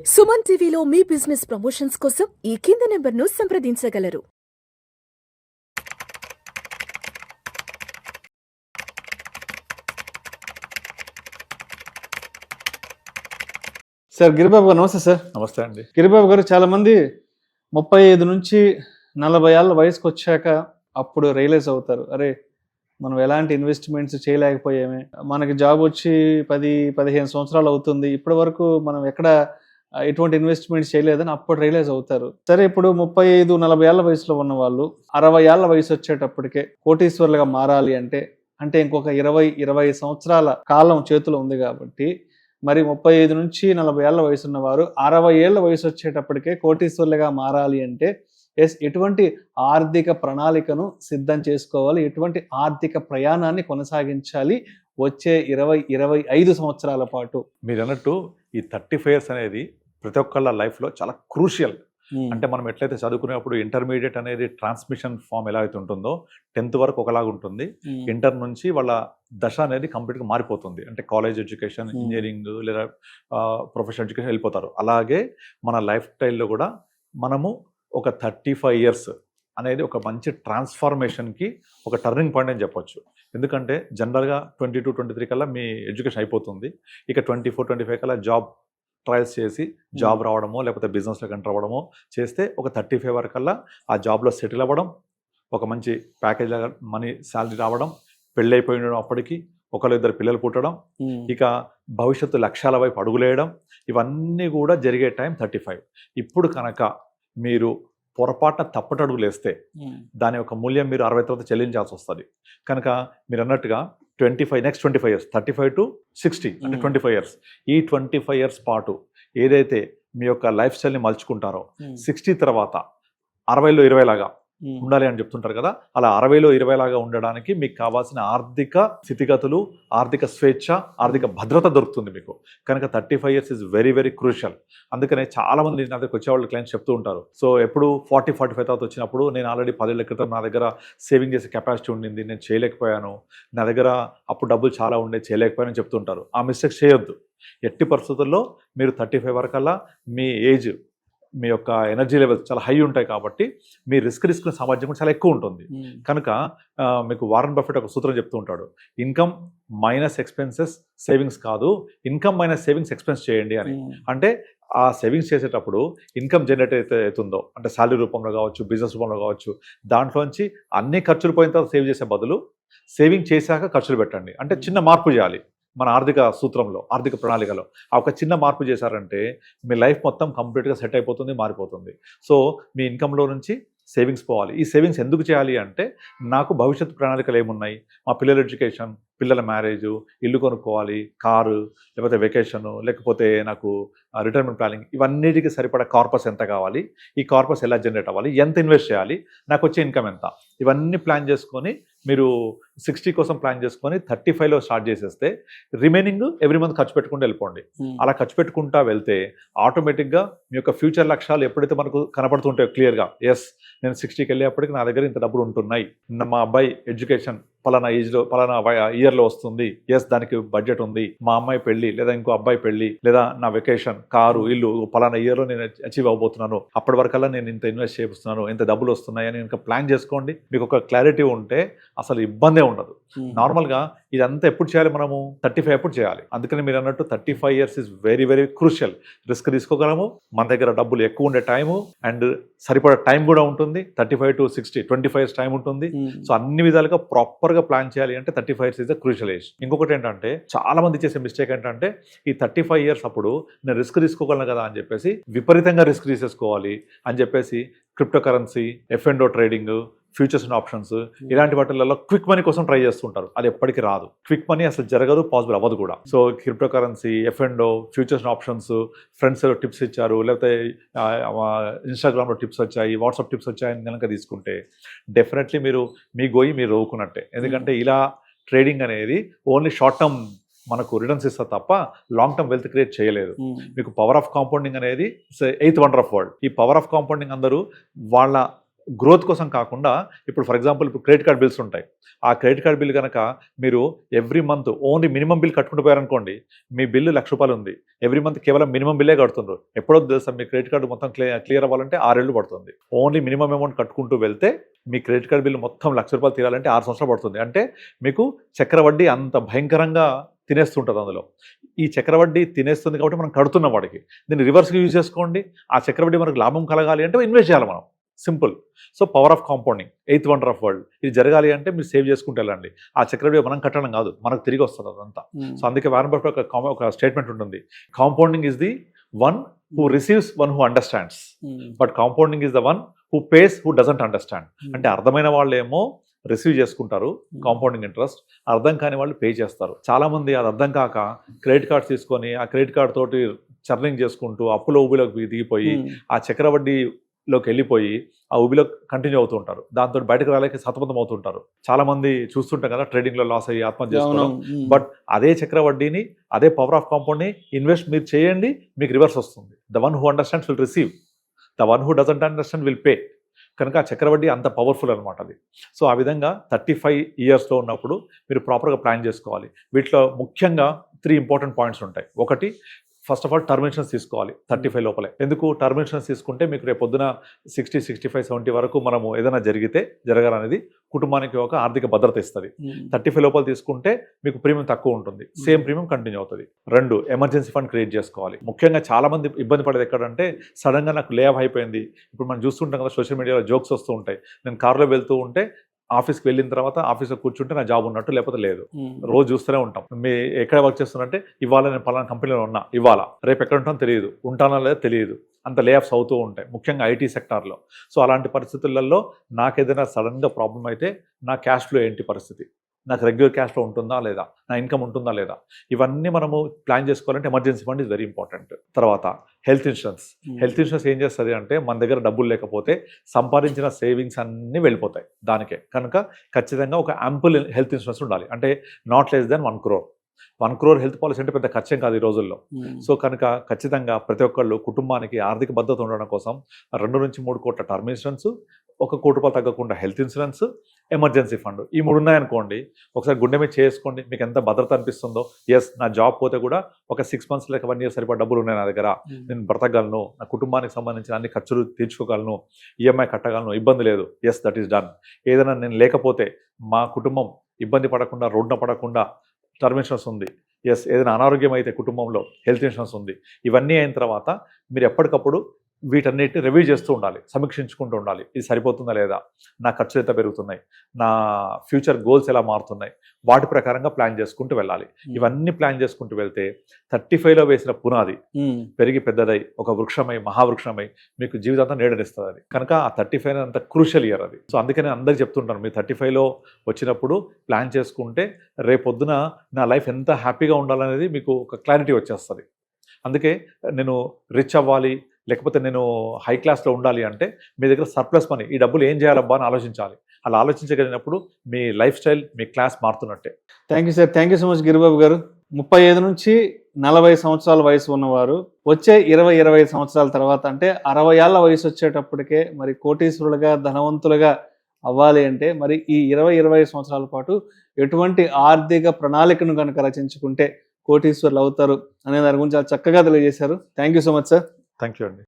సుమన్ టీవీలో మీ business promotions కోసం ఈ కింది నెంబర్ను సంప్రదించగలరు. సార్ గిరిబాబు గారు నమస్తే సార్. నమస్తే అండి. గిరిబాబు గారు చాలా మంది 35 నుంచి 40 ఏళ్ళ వయసుకు వచ్చాక అప్పుడు రియలైజ్ అవుతారు, అరే మనం ఎలాంటి ఇన్వెస్ట్మెంట్స్ చేయలేకపోయామే, మనకి జాబ్ వచ్చి 10-15 సంవత్సరాలు అవుతుంది, ఇప్పటి వరకు మనం ఎక్కడ ఎటువంటి ఇన్వెస్ట్మెంట్స్ చేయలేదని అప్పుడు రియలైజ్ అవుతారు. సరే, ఇప్పుడు 35-40 ఏళ్ళ వయసులో ఉన్న వాళ్ళు 60 ఏళ్ళ వయసు వచ్చేటప్పటికే కోటీశ్వర్లుగా మారాలి అంటే ఇంకొక 20 సంవత్సరాల కాలం చేతిలో ఉంది కాబట్టి, మరి 35 నుంచి 40 ఏళ్ళ వయసు ఉన్నవారు 60 ఏళ్ళ వయసు వచ్చేటప్పటికే కోటీశ్వర్లుగా మారాలి అంటే ఎటువంటి ఆర్థిక ప్రణాళికను సిద్ధం చేసుకోవాలి, ఎటువంటి ఆర్థిక ప్రయాణాన్ని కొనసాగించాలి వచ్చే 20-25 సంవత్సరాల పాటు? మీరు అన్నట్టు ఈ 35 ఇయర్స్ అనేది ప్రతి ఒక్కళ్ళ లైఫ్లో చాలా క్రూషియల్. అంటే మనం ఎట్లయితే చదువుకునేప్పుడు ఇంటర్మీడియట్ అనేది ట్రాన్స్మిషన్ ఫామ్ ఎలా అయితే ఉంటుందో 10th వరకు ఒకలాగా ఉంటుంది, ఇంటర్ నుంచి వాళ్ళ దశ అనేది కంప్లీట్గా మారిపోతుంది. అంటే కాలేజ్ ఎడ్యుకేషన్, ఇంజనీరింగ్ లేదా ప్రొఫెషనల్ ఎడ్యుకేషన్ వెళ్ళిపోతారు. అలాగే మన లైఫ్ స్టైల్లో కూడా మనము ఒక 35 ఇయర్స్ అనేది ఒక మంచి ట్రాన్స్ఫార్మేషన్కి ఒక టర్నింగ్ పాయింట్ అని చెప్పొచ్చు. ఎందుకంటే జనరల్గా 22-23 కల్లా మీ ఎడ్యుకేషన్ అయిపోతుంది. ఇక 24-25 కల్లా జాబ్ ట్రయల్స్ చేసి జాబ్ రావడమో లేకపోతే బిజినెస్లోకి ఎంటర్ అవ్వడమో చేస్తే ఒక 35 వరకల్లా ఆ జాబ్లో సెటిల్ అవ్వడం, ఒక మంచి ప్యాకేజ్ లాగా మనీ శాలరీ రావడం, పెళ్ళి అయిపోయి ఉండడం, అప్పటికి 1-2 పిల్లలు పుట్టడం, ఇక భవిష్యత్తు లక్ష్యాల వైపు అడుగులేయడం, ఇవన్నీ కూడా జరిగే టైం 35. ఇప్పుడు కనుక మీరు పొరపాటున తప్పటడుగులు వేస్తే దాని యొక్క మూల్యం మీరు 60 తర్వాత చెల్లించాల్సి వస్తుంది. కనుక మీరు అన్నట్టుగా 25 నెక్స్ట్ 25 ఇయర్స్ 35 to 60 అంటే 25 ఇయర్స్, ఈ 25 ఇయర్స్ పాటు ఏదైతే మీ యొక్క లైఫ్ స్టైల్ని మలుచుకుంటారో 60 తర్వాత 60లో 20 లాగా ఉండాలి అని చెప్తుంటారు కదా, అలా 60లో 20 లాగా ఉండడానికి మీకు కావాల్సిన ఆర్థిక స్థితిగతులు, ఆర్థిక స్వేచ్ఛ, ఆర్థిక భద్రత దొరుకుతుంది మీకు. కనుక 35 years is very very crucial. అందుకనే చాలా మంది నా దగ్గర వచ్చేవాళ్ళు క్లయింట్స్ చెప్తూ ఉంటారు, సో ఎప్పుడు 40-45 తర్వాత వచ్చినప్పుడు నేను ఆల్రెడీ 10 ఏళ్ల క్రితం నా దగ్గర సేవింగ్ చేసే కెపాసిటీ ఉండింది, నేను చేయలేకపోయాను, నా దగ్గర అప్పుడు డబ్బులు చాలా ఉండే చేయలేకపోయానని చెప్తుంటారు. ఆ మిస్టేక్స్ చేయొద్దు. ఎట్టి పరిస్థితుల్లో మీరు 35 వరకల్లా మీ ఏజ్, మీ యొక్క ఎనర్జీ లెవెల్స్ చాలా హై ఉంటాయి కాబట్టి మీ రిస్క్ సామర్థ్యం కూడా చాలా ఎక్కువ ఉంటుంది. కనుక మీకు వారన్ బఫెట్ ఒక సూత్రం చెప్తూ ఉంటాడు, ఇన్కమ్ మైనస్ ఎక్స్పెన్సెస్ సేవింగ్స్ కాదు, ఇన్కమ్ మైనస్ సేవింగ్స్ ఎక్స్పెన్స్ చేయండి అని. అంటే ఆ సేవింగ్స్ చేసేటప్పుడు ఇన్కమ్ జనరేట్ అయితే అవుతుందో, అంటే శాలరీ రూపంలో కావచ్చు, బిజినెస్ రూపంలో కావచ్చు, దాంట్లోంచి అన్ని ఖర్చులు పోయిన తర్వాత సేవ్ చేసే బదులు సేవింగ్ చేశాక ఖర్చులు పెట్టండి. అంటే చిన్న మార్పు చేయాలి మన ఆర్థిక సూత్రంలో, ఆర్థిక ప్రణాళికలో. ఆ ఒక చిన్న మార్పు చేశారంటే మీ లైఫ్ మొత్తం కంప్లీట్గా సెట్ అయిపోతుంది, మారిపోతుంది. సో మీ ఇన్కంలో నుంచి సేవింగ్స్ పోవాలి. ఈ సేవింగ్స్ ఎందుకు చేయాలి అంటే, నాకు భవిష్యత్తు ప్రణాళికలు ఏమున్నాయి, మా పిల్లల ఎడ్యుకేషన్, పిల్లల మ్యారేజు, ఇల్లు కొనుక్కోవాలి, కారు, లేకపోతే వెకేషను, లేకపోతే నాకు రిటైర్మెంట్ ప్లానింగ్, ఇవన్నిటికీ సరిపడా కార్పస్ ఎంత కావాలి, ఈ కార్పస్ ఎలా జనరేట్ అవ్వాలి, ఎంత ఇన్వెస్ట్ చేయాలి, నాకు వచ్చే ఇన్కమ్ ఎంత, ఇవన్నీ ప్లాన్ చేసుకొని మీరు 60 కోసం ప్లాన్ చేసుకొని 35లో స్టార్ట్ చేసేస్తే రిమైనింగ్ ఎవ్రీ మంత్ ఖర్చు పెట్టుకుంటూ వెళ్ళిపోండి. అలా ఖర్చు పెట్టుకుంటా వెళ్తే ఆటోమేటిక్గా మీ యొక్క ఫ్యూచర్ లక్ష్యాలు ఎప్పుడైతే మనకు కనపడుతుంటాయో క్లియర్గా, ఎస్ నేను 60కి వెళ్ళేప్పటికి నా దగ్గర ఇంత డబ్బులు ఉంటున్నాయి, మా అబ్బాయి ఎడ్యుకేషన్ పలానా ఏజ్లో పలానా ఇయర్లో వస్తుంది, ఎస్ దానికి బడ్జెట్ ఉంది, మా అమ్మాయి పెళ్లి లేదా ఇంకో అబ్బాయి పెళ్లి లేదా నా వెకేషన్, కారు, ఇల్లు పలానా ఇయర్లో నేను అచీవ్ అవబోతున్నాను, అప్పటి వరకల్లా నేను ఇంత ఇన్వెస్ట్ చేస్తున్నాను, ఇంత డబ్బులు వస్తున్నాయి అని ఇంకా ప్లాన్ చేసుకోండి. మీకు ఒక క్లారిటీ ఉంటే అసలు ఇబ్బందే ఉండదు. నార్మల్గా ఇదంతా ఎప్పుడు చేయాలి, మనము 35 ఎప్పుడు చేయాలి. అందుకని మీరు అన్నట్టు 35 years is very very crucial. Risk తీసుకోగలము, మన దగ్గర డబ్బులు ఎక్కువ ఉండే టైము అండ్ సరిపడా టైం కూడా ఉంటుంది. 35 to 60 25 ఇయర్స్ టైం ఉంటుంది. సో అన్ని విధాలుగా ప్రాపర్గా ప్లాన్ చేయాలి అంటే 35 years is the crucial age. ఇంకొకటి ఏంటంటే, చాలా మంది చేసే మిస్టేక్ ఏంటంటే, ఈ 35 ఇయర్స్ అప్పుడు నేను రిస్క్ తీసుకోగలను కదా అని చెప్పేసి విపరీతంగా రిస్క్ తీసేసుకోవాలి అని చెప్పేసి crypto currency, F&O trading, futures and options, ఇలాంటి వాటిల్లో క్విక్ మనీ కోసం ట్రై చేస్తుంటారు. అది ఎప్పటికీ రాదు. క్విక్ మనీ అసలు జరగదు, పాసిబుల్ అవ్వదు కూడా. So crypto currency, F&O, futures and options, friends tips ఇచ్చారు, లేకపోతే ఇన్స్టాగ్రామ్లో టిప్స్ వచ్చాయి, వాట్సాప్ టిప్స్ వచ్చాయని కనుక తీసుకుంటే డెఫినెట్లీ మీరు మీ గోయి మీరు రోవుకున్నట్టే. ఎందుకంటే ఇలా ట్రేడింగ్ అనేది ఓన్లీ షార్ట్ టర్మ్ మనకు రిటర్న్స్ ఇస్తారు తప్ప లాంగ్ టర్మ్ వెల్త్ క్రియేట్ చేయలేదు. మీకు పవర్ ఆఫ్ కాంపౌండింగ్ అనేది 8th వండర్ ఆఫ్ వరల్డ్. ఈ పవర్ ఆఫ్ కాంపౌండింగ్ అందరూ వాళ్ళ గ్రోత్ కోసం కాకుండా ఇప్పుడు ఫర్ ఎగ్జాంపుల్ ఇప్పుడు క్రెడిట్ కార్డ్ బిల్స్ ఉంటాయి. ఆ క్రెడిట్ కార్డ్ బిల్ కనుక మీరు every month only minimum bill కట్టుకుంటూ పోయారనుకోండి, మీ బిల్లు ₹1,00,000 ఉంది, ఎవ్రీ మంత్ కేవలం మినిమం బిల్లే కడుతున్నారు. ఎప్పుడో తెలుసా మీ క్రెడిట్ కార్డు మొత్తం క్లియర్ అవ్వాలంటే 6 ఏళ్ళు పడుతుంది. ఓన్లీ మినిమం అమౌంట్ కట్టుకుంటూ వెళ్తే మీ క్రెడిట్ కార్డ్ బిల్లు మొత్తం ₹1,00,000 తీరాలంటే 6 సంవత్సరాలు పడుతుంది. అంటే మీకు చక్రవడ్డీ అంత భయంకరంగా తినేస్తుంటుంది అందులో. ఈ చక్రవడ్డీ తినేస్తుంది కాబట్టి మనం కడుతున్నాం వాడికి. దీన్ని రివర్స్గా యూజ్ చేసుకోండి. ఆ చక్రవడ్డీ మనకు లాభం కలగాలి అంటే ఇన్వెస్ట్ చేయాలి మనం. Simple. So power of compounding, 8th wonder of world. ఇది జరగాలి అంటే మీరు సేవ్ చేసుకుంటూ వెళ్ళండి. ఆ చక్రవడ్డీ మనం కట్టడం కాదు, మనకు తిరిగి వస్తుంది అదంతా. సో అందుకే వారన్ బఫెట్ ఒక స్టేట్మెంట్ ఉంటుంది, compounding is the one who receives, one who understands, but compounding is the one who pays, who doesn't understand. అంటే అర్థమైన వాళ్ళు ఏమో రిసీవ్ చేసుకుంటారు కాంపౌండింగ్ ఇంట్రెస్ట్, అర్థం కాని వాళ్ళు పే చేస్తారు. చాలా మంది అది అర్థం కాక క్రెడిట్ కార్డ్స్ తీసుకొని ఆ క్రెడిట్ కార్డ్ తోటి చర్నింగ్ చేసుకుంటూ అప్పులో ఊబిలోకి దిగిపోయి ఆ చక్రవడ్డీలోకి వెళ్ళిపోయి ఆ ఊబిలో కంటిన్యూ అవుతూ ఉంటారు. దాంతో బయటకు రాలేక సతమతం అవుతుంటారు. చాలా మంది చూస్తుంటాం కదా, ట్రేడింగ్ లో లాస్ అయ్యి ఆత్మహత్య చేసుకోవడం. బట్ అదే చక్రవడ్డీని, అదే పవర్ ఆఫ్ కాంపౌండ్ ని ఇన్వెస్ట్ మీరు చేయండి, మీకు రివర్స్ వస్తుంది. The one who understands will receive, the one who doesn't understand will pay. కనుక ఆ చక్రవడ్డీ అంత పవర్ఫుల్ అనమాట అది. సో ఆ విధంగా 35 ఇయర్స్లో ఉన్నప్పుడు మీరు ప్రాపర్గా ప్లాన్ చేసుకోవాలి. వీటిలో ముఖ్యంగా 3 ఇంపార్టెంట్ పాయింట్స్ ఉంటాయి. ఒకటి, first of all term insurance తీసుకోవాలి 35 లోపలే. ఎందుకు టర్మ్ ఇన్సూరెన్స్ తీసుకుంటే మీకు రేపు పొద్దున 60, 65, 70 వరకు మనము ఏదైనా జరగాలనేది కుటుంబానికి ఒక ఆర్థిక భద్రత ఇస్తుంది. 35 లోపల తీసుకుంటే మీకు ప్రీమియం తక్కువ ఉంటుంది, సేమ్ ప్రీమియం కంటిన్యూ అవుతుంది. 2, ఎమర్జెన్సీ ఫండ్ క్రియేట్ చేసుకోవాలి. ముఖ్యంగా చాలా మంది ఇబ్బంది పడేది ఎక్కడంటే, సడన్గా నాకు లే ఆఫ్ అయిపోయింది. ఇప్పుడు మనం చూస్తుంటాం కదా, సోషల్ మీడియాలో జోక్స్ వస్తూ ఉంటాయి. నేను కారులో వెళ్తూ ఉంటే ఆఫీస్కి వెళ్ళిన తర్వాత ఆఫీస్లో కూర్చుంటే నా జాబ్ ఉన్నట్టు, లేకపోతే లేదు. రోజు చూస్తూనే ఉంటాం. మీ ఎక్కడ వర్క్ చేస్తున్నట్టే, ఇవాళ నేను పలానా కంపెనీలో ఉన్నా, ఇవాళ రేపు ఎక్కడ ఉంటానో తెలియదు, ఉంటానో లేదో తెలియదు, అంత లే ఆఫ్స్ అవుతూ ఉంటాయి, ముఖ్యంగా ఐటీ సెక్టార్లో. సో అలాంటి పరిస్థితులలో నాకేదైనా సడన్గా ప్రాబ్లం అయితే నా క్యాష్ ఫ్లో ఏంటి పరిస్థితి, నాకు రెగ్యులర్ క్యాష్ ఫ్లో ఉంటుందా లేదా, నా ఇన్కమ్ ఉంటుందా లేదా, ఇవన్నీ మనము ప్లాన్ చేసుకోవాలంటే emergency fund is very important. తర్వాత హెల్త్ ఇన్సూరెన్స్. హెల్త్ ఇన్సూరెన్స్ ఏం చేస్తుంది అంటే, మన దగ్గర డబ్బులు లేకపోతే సంపాదించిన సేవింగ్స్ అన్నీ వెళ్ళిపోతాయి దానికే. కనుక ఖచ్చితంగా ఒక యాంపుల్ హెల్త్ ఇన్సూరెన్స్ ఉండాలి. అంటే not less than 1 crore. 1 crore health policy అంటే పెద్ద ఖర్చేం కాదు ఈ రోజుల్లో. సో కనుక ఖచ్చితంగా ప్రతి ఒక్కళ్ళు కుటుంబానికి ఆర్థిక భద్రత ఉండడం కోసం 2 నుంచి 3 కోట్ల టర్మ్ ఇన్సూరెన్స్, 1 కోటి రూపాయలు తగ్గకుండా హెల్త్ ఇన్సూరెన్స్, ఎమర్జెన్సీ ఫండ్, ఈ 3 ఉన్నాయనుకోండి, ఒకసారి గుండె మీద చేసుకోండి, మీకు ఎంత భద్రత అనిపిస్తుందో. ఎస్, నా జాబ్ పోతే కూడా ఒక 6 months లేక 1 year సరిపడా డబ్బులు ఉన్నాయి నా దగ్గర, నేను బ్రతకగలను, నా కుటుంబానికి సంబంధించిన అన్ని ఖర్చులు తీర్చుకోగలను, ఈఎంఐ కట్టగలను, ఇబ్బంది లేదు. Yes, that is done. ఏదైనా నేను లేకపోతే మా కుటుంబం ఇబ్బంది పడకుండా, రోడ్డున పడకుండా టర్మ్ ఇన్సూరెన్స్ ఉంది. ఎస్, ఏదైనా అనారోగ్యం అయితే కుటుంబంలో హెల్త్ ఇన్సూరెన్స్ ఉంది. ఇవన్నీ అయిన తర్వాత మీరు ఎప్పటికప్పుడు వీటన్నిటిని రివ్యూ చేస్తూ ఉండాలి, సమీక్షించుకుంటూ ఉండాలి. ఇది సరిపోతుందా లేదా, నా ఖర్చులు ఎంత పెరుగుతున్నాయి, నా ఫ్యూచర్ గోల్స్ ఎలా మారుతున్నాయి, వాటి ప్రకారంగా ప్లాన్ చేసుకుంటూ వెళ్ళాలి. ఇవన్నీ ప్లాన్ చేసుకుంటూ వెళ్తే 35లో వేసిన పునాది పెరిగి పెద్దదై ఒక వృక్షమై, మహావృక్షమై మీకు జీవితాంతం నీడనిస్తుంది అది. కనుక ఆ 35 అంత క్రూషియల్ ఇయర్ అది. సో అందుకే నేను అందరికీ చెప్తుంటాను, మీరు 35లో వచ్చినప్పుడు ప్లాన్ చేసుకుంటే రేపొద్దున నా లైఫ్ ఎంత హ్యాపీగా ఉండాలనేది మీకు ఒక క్లారిటీ వచ్చేస్తుంది. అందుకే నేను రిచ్ అవ్వాలి, లేకపోతే నేను హై క్లాస్లో ఉండాలి అంటే మీ దగ్గర సర్ప్లస్ మనీ, ఈ డబ్బులు ఏం చేయాలబ్బా అని ఆలోచించాలి. అలా ఆలోచించగలిగినప్పుడు మీ లైఫ్ స్టైల్, మీ క్లాస్ మారుతున్నట్టే. Thank you sir, thank you so much Giribabu garu. 35 నుంచి 40 సంవత్సరాల వయసు ఉన్నవారు వచ్చే 20-25 సంవత్సరాల తర్వాత, అంటే 60 ఏళ్ల వయసు వచ్చేటప్పటికే మరి కోటీశ్వరులుగా, ధనవంతులుగా అవ్వాలి అంటే మరి ఈ 20-25 సంవత్సరాల పాటు ఎటువంటి ఆర్థిక ప్రణాళికను కనుక రచించుకుంటే కోటీశ్వరులు అవుతారు అనే దాని గురించి చాలా చక్కగా తెలియజేశారు. Thank you so much sir. Thank you అండి.